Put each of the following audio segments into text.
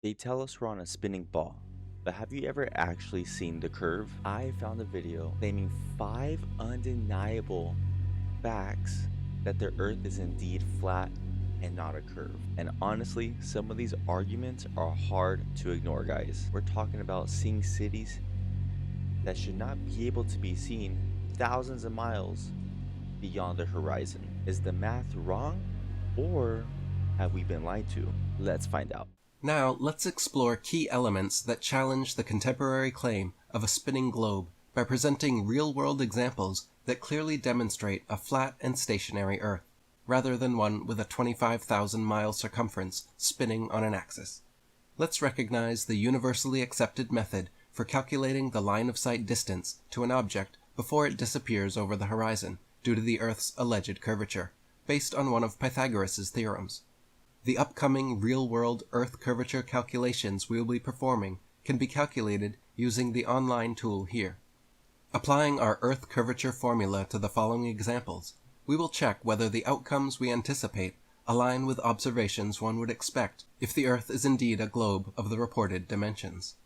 They tell us we're on a spinning ball, but have you ever actually seen the curve? I found a video claiming 5 undeniable facts that the Earth is indeed flat and not a curve. And honestly, some of these arguments are hard to ignore, guys. We're talking about seeing cities that should not be able to be seen thousands of miles beyond the horizon. Is the math wrong, or have we been lied to? Let's find out. Now, let's explore key elements that challenge the contemporary claim of a spinning globe by presenting real-world examples that clearly demonstrate a flat and stationary Earth, rather than one with a 25,000-mile circumference spinning on an axis. Let's recognize the universally accepted method for calculating the line-of-sight distance to an object before it disappears over the horizon due to the Earth's alleged curvature, based on one of Pythagoras' theorems. The upcoming real-world Earth curvature calculations we will be performing can be calculated using the online tool here. Applying our Earth curvature formula to the following examples, we will check whether the outcomes we anticipate align with observations one would expect if the Earth is indeed a globe of the reported dimensions.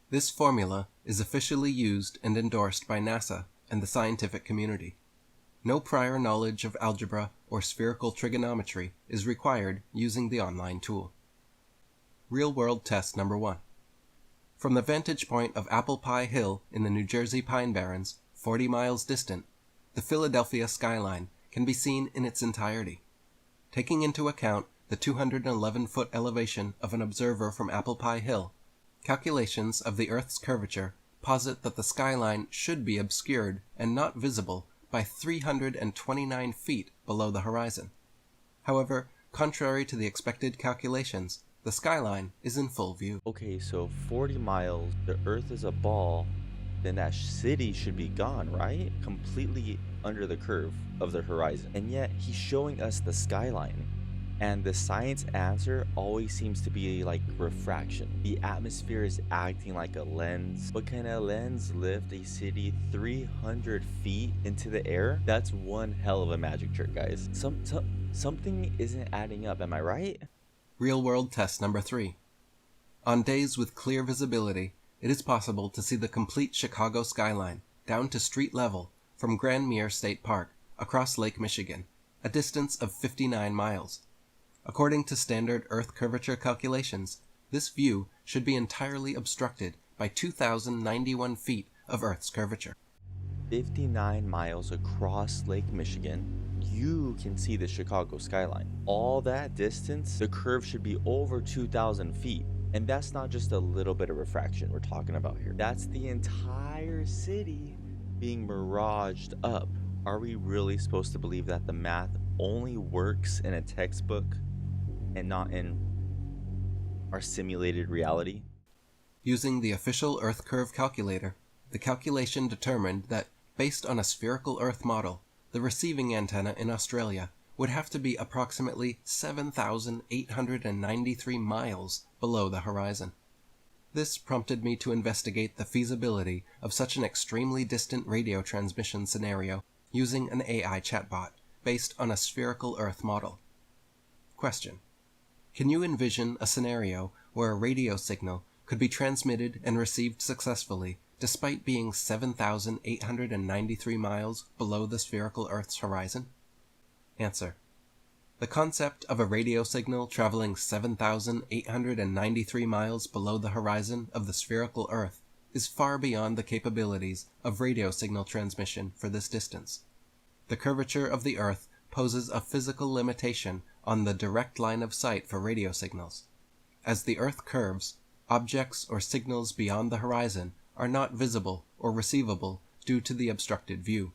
This formula is officially used and endorsed by NASA and the scientific community. No prior knowledge of algebra or spherical trigonometry is required using the online tool. Real-world test number 1. From the vantage point of Apple Pie Hill in the New Jersey Pine Barrens, 40 miles distant, the Philadelphia skyline can be seen in its entirety. Taking into account the 211-foot elevation of an observer from Apple Pie Hill, calculations of the Earth's curvature posit that the skyline should be obscured and not visible by 329 feet below the horizon. However, contrary to the expected calculations, the skyline is in full view. Okay, so 40 miles, the Earth is a ball, then that city should be gone, right? Completely under the curve of the horizon. And yet, he's showing us the skyline. And the science answer always seems to be like refraction. The atmosphere is acting like a lens. But can a lens lift a city 300 feet into the air? That's one hell of a magic trick, guys. Something isn't adding up, am I right? Real-world test number 3. On days with clear visibility, it is possible to see the complete Chicago skyline, down to street level, from Grand Mere State Park, across Lake Michigan, a distance of 59 miles. According to standard Earth curvature calculations, this view should be entirely obstructed by 2,091 feet of Earth's curvature. 59 miles across Lake Michigan, you can see the Chicago skyline. All that distance, the curve should be over 2,000 feet. And that's not just a little bit of refraction we're talking about here. That's the entire city being miraged up. Are we really supposed to believe that the math only works in a textbook and not in our simulated reality? Using the official Earth curve calculator, the calculation determined that, based on a spherical Earth model, the receiving antenna in Australia would have to be approximately 7,893 miles below the horizon. This prompted me to investigate the feasibility of such an extremely distant radio transmission scenario using an AI chatbot based on a spherical Earth model. Question: can you envision a scenario where a radio signal could be transmitted and received successfully despite being 7,893 miles below the spherical Earth's horizon? Answer: the concept of a radio signal traveling 7,893 miles below the horizon of the spherical Earth is far beyond the capabilities of radio signal transmission for this distance. The curvature of the Earth poses a physical limitation on the direct line of sight for radio signals. As the Earth curves, objects or signals beyond the horizon are not visible or receivable due to the obstructed view.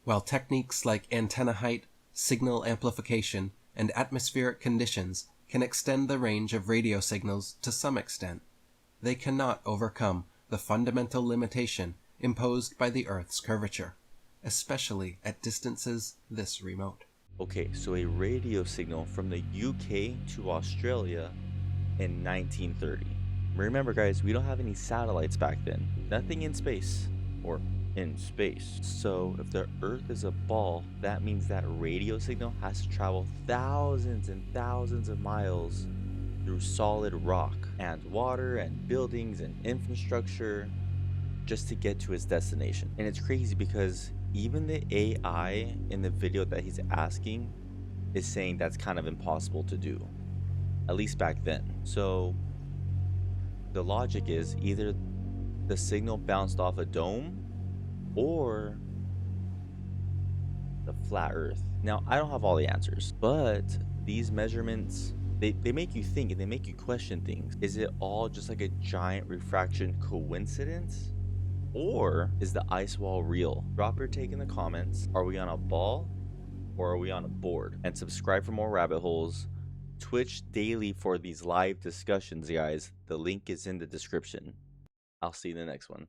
While techniques like antenna height, signal amplification, and atmospheric conditions can extend the range of radio signals to some extent, they cannot overcome the fundamental limitation imposed by the Earth's curvature, especially at distances this remote. Okay, so a radio signal from the UK to Australia in 1930. Remember, guys, we don't have any satellites back then. Nothing in space, or in space. So if the Earth is a ball, that means that radio signal has to travel thousands and thousands of miles through solid rock and water and buildings and infrastructure just to get to his destination. And it's crazy because even the AI in the video that he's asking is saying that's kind of impossible to do, at least back then. So the logic is either the signal bounced off a dome or the flat earth. Now, I don't have all the answers, but these measurements, they make you think and they make you question things. Is it all just like a giant refraction coincidence? Or is the ice wall real? Drop your take in the comments. Are we on a ball or are we on a board? And subscribe for more rabbit holes. Twitch daily for these live discussions, guys. The link is in the description. I'll see you in the next one.